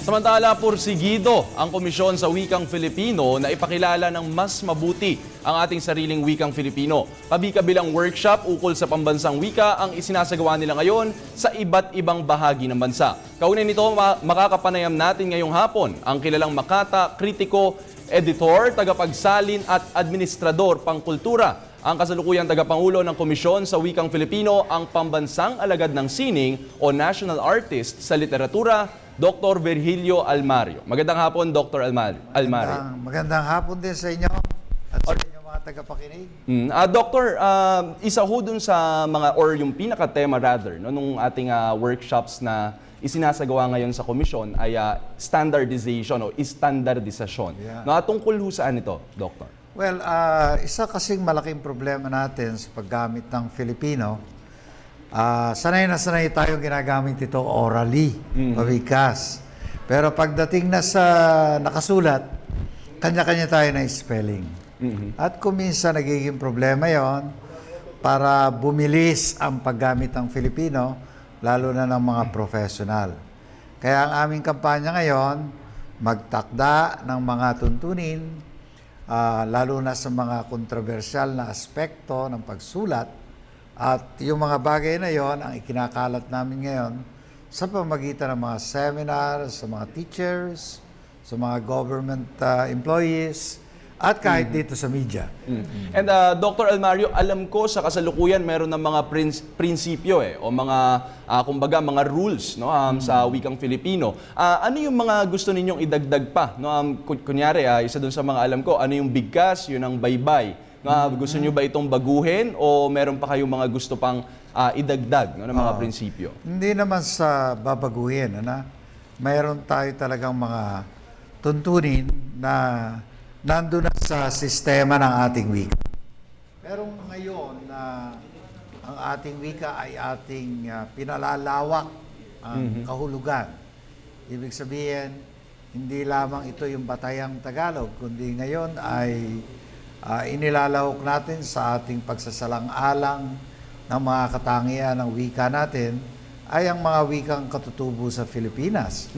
Samantala, pursigido ang komisyon sa wikang Filipino na ipakilala ng mas mabuti ang ating sariling wikang Filipino. Kabi-kabilang workshop ukol sa pambansang wika ang isinasagawa nila ngayon sa iba't ibang bahagi ng bansa. Kaugnay nito, makakapanayam natin ngayong hapon ang kilalang makata, kritiko, editor, tagapagsalin at administrador pangkultura. Ang kasalukuyang tagapangulo ng komisyon sa wikang Filipino, ang pambansang alagad ng sining o national artist sa literatura, Dr. Virgilio Almario. Magandang hapon, Dr. Almario. Magandang hapon din sa inyo at sa inyong mga tagapakinig. Doctor, isa ho dun sa mga, or yung pinaka-tema rather, no, nung ating workshops na isinasagawa ngayon sa komisyon ay standardization o standardizasyon. Yeah. No, tungkol ho saan ito, Doctor? Well, isa kasing malaking problema natin sa paggamit ng Filipino, sanay na sanay tayong ginagamit ito orally, pabikas. Pero pagdating na sa nakasulat, kanya-kanya tayo na spelling. At kung minsan nagiging problema yon para bumilis ang paggamit ng Filipino, lalo na ng mga professional. Kaya ang aming kampanya ngayon, magtakda ng mga tuntunin, lalo na sa mga kontrobersyal na aspekto ng pagsulat. At yung mga bagay na yon ang ikinakalat namin ngayon sa pamamagitan ng mga seminars, sa mga teachers, sa mga government employees, at kahit dito sa media. And Dr. Almario, alam ko sa kasalukuyan meron ng mga prinsipyo o mga kumbaga mga rules, no, sa wikang Filipino. Ano yung mga gusto ninyong idagdag pa? No, kunyari, isa dun sa mga alam ko, ano yung bigkas, yun ang baybay. Gusto nyo ba itong baguhin o meron pa kayong mga gusto pang idagdag, no, ng mga prinsipyo? Hindi naman sa babaguhin. Mayroon tayo talagang mga tuntunin na nandun na sa sistema ng ating wika. Pero ngayon na ang ating wika ay ating pinalalawak ang kahulugan. Ibig sabihin, hindi lamang ito yung batayang Tagalog, kundi ngayon ay inilalahok natin sa ating pagsasalang-alang ng mga katangian ng wika natin ay ang mga wikang katutubo sa Pilipinas.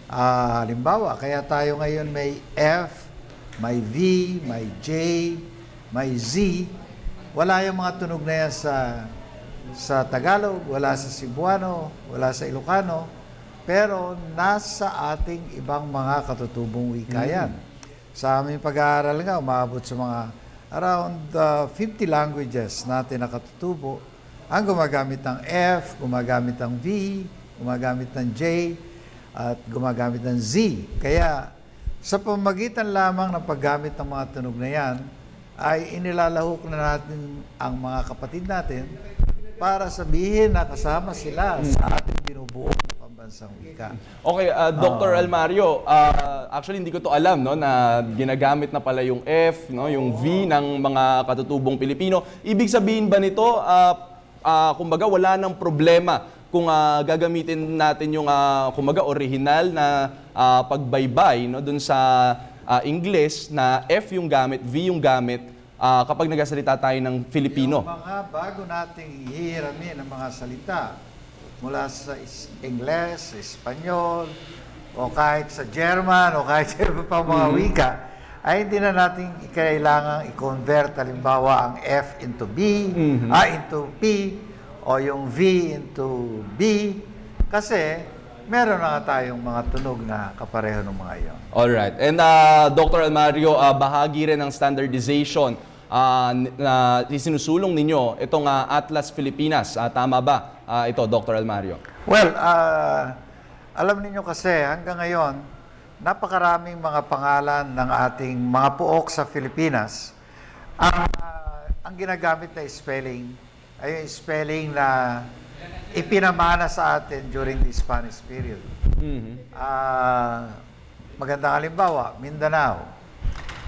Halimbawa, kaya tayo ngayon may F, may V, may J, may Z. Wala yung mga tunog na yan sa Tagalog, wala sa Cebuano, wala sa Ilocano, pero nasa ating ibang mga katutubong wika yan. Sa aming pag-aaral nga, umabot sa mga around 50 languages natin na katutubo. Ang gumagamit ng F, gumagamit ng V, gumagamit ng J, at gumagamit ng Z. Kaya sa pamamagitan lamang ng paggamit ng mga tunog na yan, ay inilalahok na natin ang mga kapatid natin para sabihin na kasama sila sa ating binubuo pambansang wika. Okay, Dr. Almario, actually hindi ko to alam, no, na ginagamit na pala yung F, no, yung V ng mga katutubong Pilipino. Ibig sabihin ba nito, kumbaga wala nang problema kung gagamitin natin yung kumbaga original na pagbaybay, no, dun sa Ingles na F yung gamit, V yung gamit kapag nagsasalita tayo ng Filipino? Yung mga bago nating hihiramin ng mga salita mula sa Ingles, sa Espanyol, o kahit sa German, o kahit sa iba pang mga wika, ay hindi na natin kailangang i-convert halimbawa ang F into B, into P, o yung V into B, kasi meron na nga tayong mga tunog na kapareho ng mga iyon. Alright. And Dr. Almario, bahagi rin ng standardization na isinusulong ninyo itong Atlas Pilipinas. Tama ba ito, Dr. Almario? Well, alam niyo kasi hanggang ngayon, napakaraming mga pangalan ng ating mga puok sa Pilipinas. Ang ginagamit na spelling ay yung spelling na ipinamana sa atin during the Spanish period. Magandang halimbawa, Mindanao.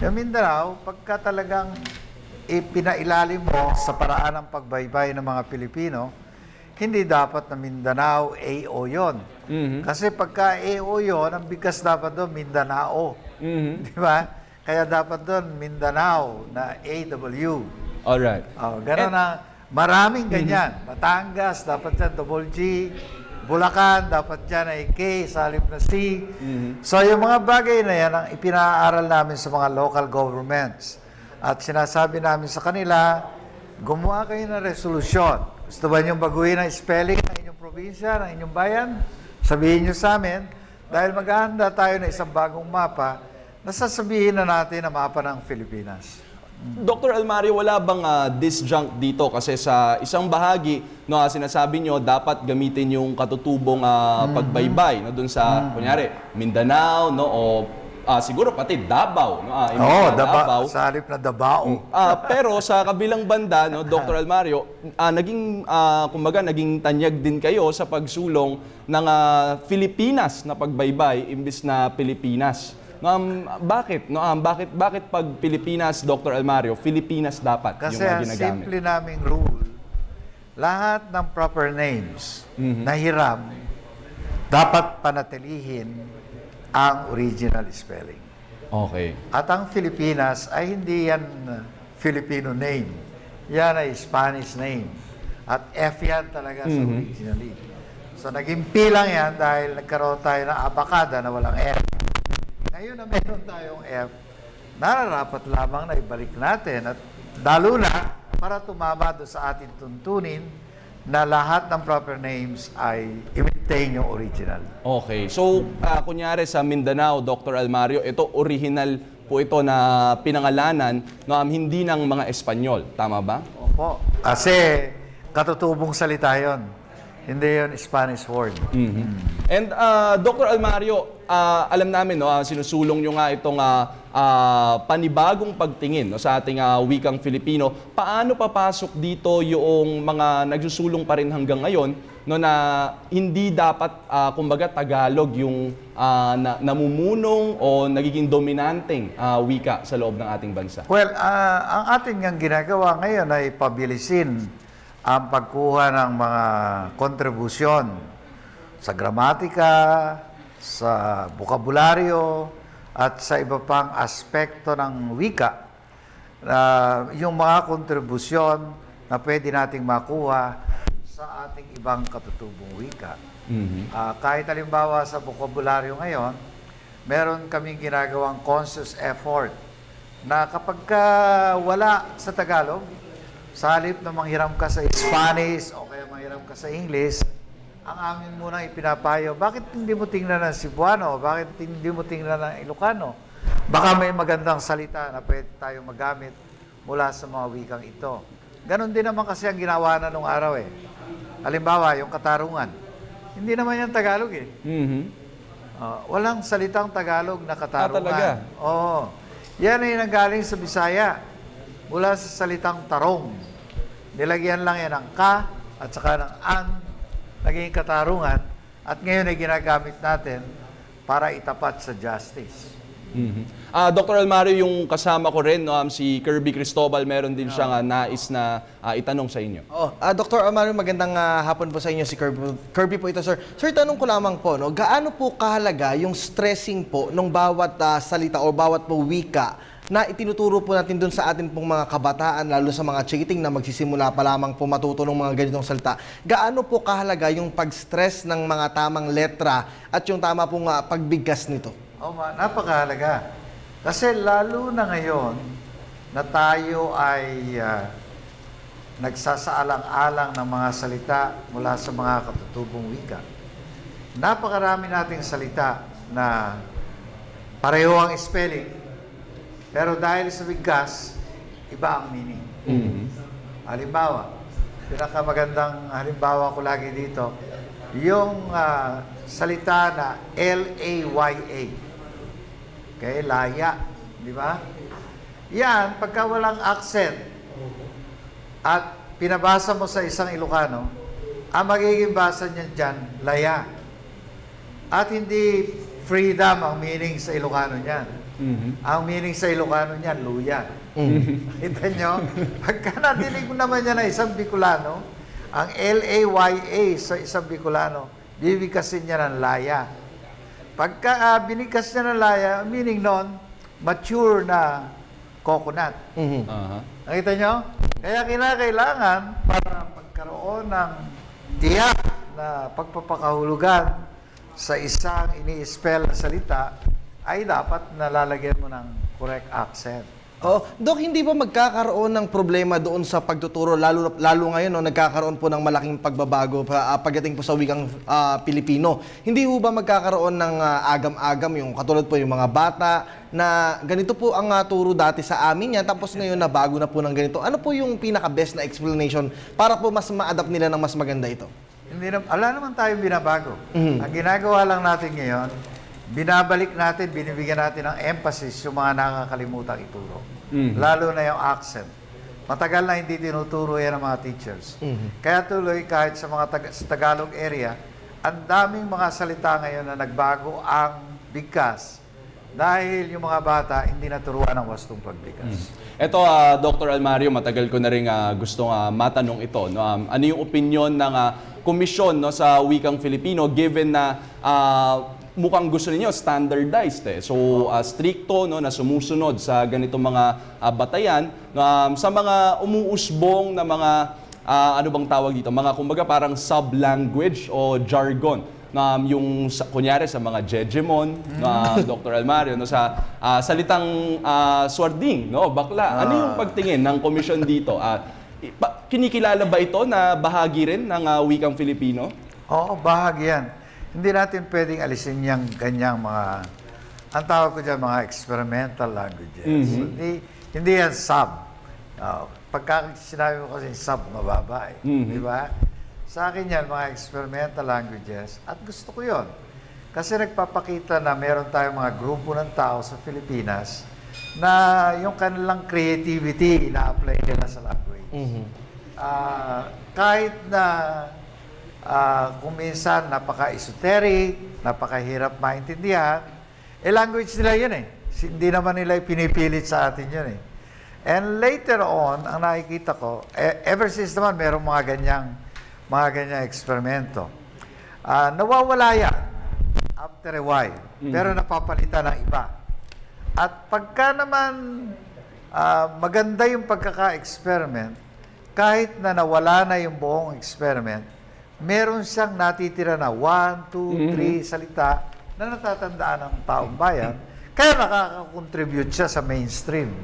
Yung Mindanao, pagka talagang ipinailalim mo sa paraan ng pagbaybay ng mga Pilipino, hindi dapat na Mindanao, AO yun. Kasi pagka AO yun, ang bigkas dapat doon, Mindanao. Di ba? Kaya dapat doon, Mindanao na AW. Alright. Gano'n na, maraming ganyan. Batangas, dapat yan, double G, Bulacan, dapat dyan ay K sa halip na C. So yung mga bagay na yan ang ipinaaral namin sa mga local governments. At sinasabi namin sa kanila, gumawa kayo ng resolusyon. Gusto ba niyong baguhin ang spelling ng inyong probinsya, ng inyong bayan? Sabihin niyo sa amin, dahil maghahanda tayo ng isang bagong mapa, nasasabihin na natin ang mapa ng Pilipinas. Dr. Almario, wala bang disjunct dito? Kasi sa isang bahagi, no, sinasabi nyo, dapat gamitin yung katutubong pagbaybay no, dun sa, kunyari, Mindanao, no, o siguro pati Davao. No, Davao. Sa halip na Davao. Pero sa kabilang banda, no, Dr. Almario, kumbaga, naging tanyag din kayo sa pagsulong ng Filipinas na pagbaybay imbis na Pilipinas. Bakit? Bakit pag Pilipinas, Dr. Almario, Filipinas dapat kasi yung ginagamit? Kasi ang simple naming rule, lahat ng proper names na hiram, dapat panatilihin ang original spelling. Okay. At ang Filipinas ay hindi yan Filipino name. Yan ay Spanish name. At F yan talaga sa originally. So naging P lang yan dahil nagkaroon tayo ng abakada na walang F. Ngayon na meron tayong F, nararapat lamang na ibalik natin at lalo na para tumama doon sa ating tuntunin na lahat ng proper names ay i-maintain yung original. Okay. So, kunyari sa Mindanao, Dr. Almario, ito original po ito na pinangalanan no, hindi ng mga Espanyol. Tama ba? Opo. Kasi katutubong salita yon. Hindi yun Spanish word. And Dr. Almario, alam namin, no, sinusulong nyo nga itong panibagong pagtingin no, sa ating wikang Filipino. Paano papasok dito yung mga nagsusulong pa rin hanggang ngayon no, na hindi dapat, kumbaga, Tagalog yung namumunong o nagiging dominanteng wika sa loob ng ating bansa? Well, ang ating ngang ginagawa ngayon ay pabilisin ang pagkuha ng mga kontribusyon sa gramatika, sa bokabularyo, at sa iba pang aspekto ng wika. Yung mga kontribusyon na pwede nating makuha sa ating ibang katutubong wika. Kahit halimbawa sa bokabularyo ngayon, meron kaming ginagawang conscious effort na kapag wala sa Tagalog, sa halip na manghiram ka sa Spanish o kaya manghiram ka sa English, ang amin muna ipinapayo, bakit hindi mo tingnan ng Cebuano? Bakit hindi mo tingnan ng Ilocano? Baka may magandang salita na pwede tayong magamit mula sa mga wikang ito. Ganon din naman kasi ang ginawa na nung araw eh. Halimbawa, yung katarungan. Hindi naman yan Tagalog eh. Walang salitang Tagalog na katarungan. Talaga? Oo. Yan ay nanggaling sa Bisaya. Mula sa salitang tarong. Nilagyan lang yan ng ka at saka ng an, naging katarungan, at ngayon ay ginagamit natin para itapat sa justice. Dr. Almario, yung kasama ko rin, no, si Kirby Cristobal, meron din siyang nais na itanong sa inyo. Dr. Almario, magandang hapon po sa inyo, si Kirby po ito, sir. Sir, tanong ko lamang po, no, gaano po kahalaga yung stressing po ng bawat salita o bawat po wika na itinuturo po natin dun sa atin pong mga kabataan, lalo sa mga chikiting na magsisimula pa lamang po matuto ng mga ganitong salita. Gaano po kahalaga yung pag-stress ng mga tamang letra at yung tama pong pagbigkas nito? Napakahalaga. Kasi lalo na ngayon na tayo ay nagsasaalang-alang ng mga salita mula sa mga katutubong wika. Napakarami nating salita na pareho ang spelling, pero dahil sa bigkas, iba ang meaning. Halimbawa, pinakamagandang halimbawa ko lagi dito, yung salita na L-A-Y-A. Okay, laya. Di ba? Yan, pagka walang accent at pinabasa mo sa isang Ilocano, ang magiging basa niyan dyan, laya. At hindi freedom ang meaning sa Ilocano niyan. Ang meaning sa Ilocano niyan, luya. Kita nyo? Pagka nadinig mo naman yan na isang Bicolano, ang L-A-Y-A sa isang Bicolano, bibigkasin niya ng laya. Pagka binigkas niya ng laya, meaning nun, mature na coconut. Nakita nyo? Kaya kinakailangan para pagkaroon ng tiyak na pagpapakahulugan sa isang ini-spell na salita ay dapat nalalagyan mo ng correct accent. Oh, Dok, hindi ba magkakaroon ng problema doon sa pagtuturo lalo ngayon no, nagkakaroon po ng malaking pagbabago pagdating po sa wikang Pilipino. Hindi po ba magkakaroon ng agam-agam yung katulad po yung mga bata na ganito po ang turo dati sa amin yan tapos ngayon na bago na po ng ganito. Ano po yung pinaka-best na explanation para po mas ma-adapt nila ng mas maganda ito? Ala naman tayo binabago. Ang ginagawa lang natin ngayon, binabalik natin, binibigyan natin ng emphasis yung mga nakakalimutang ituro. Lalo na yung accent. Matagal na hindi tinuturo yan ng mga teachers. Kaya tuloy, kahit sa mga sa Tagalog area, ang daming mga salita ngayon na nagbago ang bigkas dahil yung mga bata hindi naturuan ng wastong pagbigkas. Ito, Dr. Almario, matagal ko na rin gustong matanong ito. No? Ano yung opinion ng komisyon no, sa wikang Filipino given na mukhang gusto ninyo standardized So stricto no na sumusunod sa ganitong mga batayan sa mga umuusbong na mga ano bang tawag dito, mga kumbaga parang sub-language o jargon na yung kunyari sa mga Jejemon Dr. Almario no sa salitang swarding no bakla. Ano yung pagtingin ng komisyon dito? Kinikilala ba ito na bahagi rin ng wikang Filipino? Oo, bahagi yan. Hindi natin pwedeng alisin yung ganyang mga, ang tawag ko dyan, mga experimental languages. Hindi yan sub. Pagka sinabi mo kasi sub, mababa eh. Di ba? Sa akin yan, mga experimental languages, at gusto ko yon. Kasi nagpapakita na meron tayong mga grupo ng tao sa Pilipinas na yung kanilang creativity ina-apply nila sa language. Kahit na kung minsan napaka-esoteric, napakahirap maintindihan, language nila yun eh. Hindi naman nila pinipilit sa atin yun eh. And later on, ang nakikita ko, ever since naman merong mga ganyang eksperimento, nawawala yan after a while, pero napapalitan ng iba. At pagka naman maganda yung pagkaka-experiment, kahit na nawala na yung buong experiment, meron siyang natitira na 1, 2, 3 salita na natatandaan ng taong bayan. Kaya nakaka-contribute siya sa mainstream.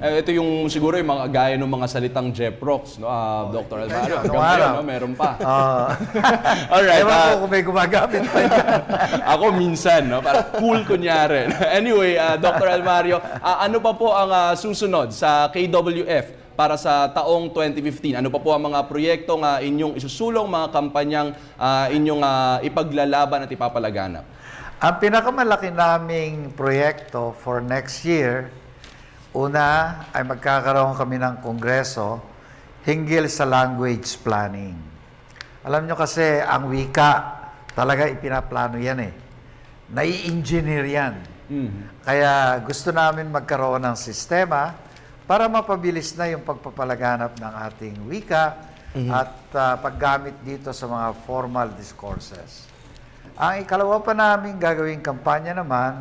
Ito yung siguro yung mga gaya ng mga salitang Jeprox, no? Dr. Almario. No? Meron pa. Alright. Ewan ko kung may gumagamit pa yan. Ako minsan, no? Para cool kunyari. Anyway, Dr. Almario, ano pa po ang susunod sa KWF? Para sa taong 2015, ano pa po ang mga proyektong inyong isusulong, mga kampanyang inyong ipaglalaban at ipapalaganap? Ang pinakamalaki naming proyekto for next year, una ay magkakaroon kami ng kongreso hinggil sa language planning. Alam nyo kasi, ang wika, talaga ipinaplano yan eh. Nai-engineer yan. Kaya gusto namin magkaroon ng sistema para mapabilis na yung pagpapalaganap ng ating wika at paggamit dito sa mga formal discourses. Ang ikalawa pa namin gagawing kampanya naman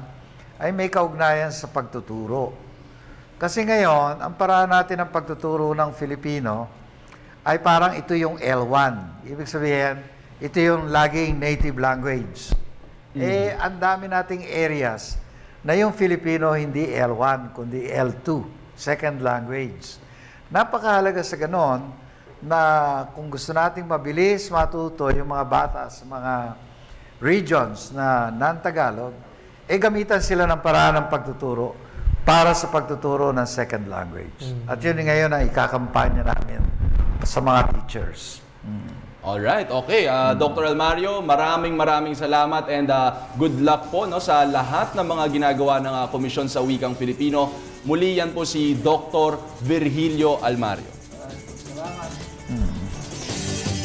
ay may kaugnayan sa pagtuturo. Kasi ngayon, ang paraan natin ng pagtuturo ng Filipino ay parang ito yung L1. Ibig sabihin, ito yung laging native language. Ang dami nating areas na yung Filipino hindi L1, kundi L2. Second language. Napakahalaga sa ganon na kung gusto nating mabilis matuto yung mga bata sa mga regions na non-Tagalog, gamitan sila ng paraan ng pagtuturo para sa pagtuturo ng second language. At yun ngayon ang ikakampanya namin sa mga teachers. Alright, okay. Dr. Almario, maraming salamat and good luck po no, sa lahat ng mga ginagawa ng Komisyon sa Wikang Filipino. Muli yan po si Dr. Virgilio Almario.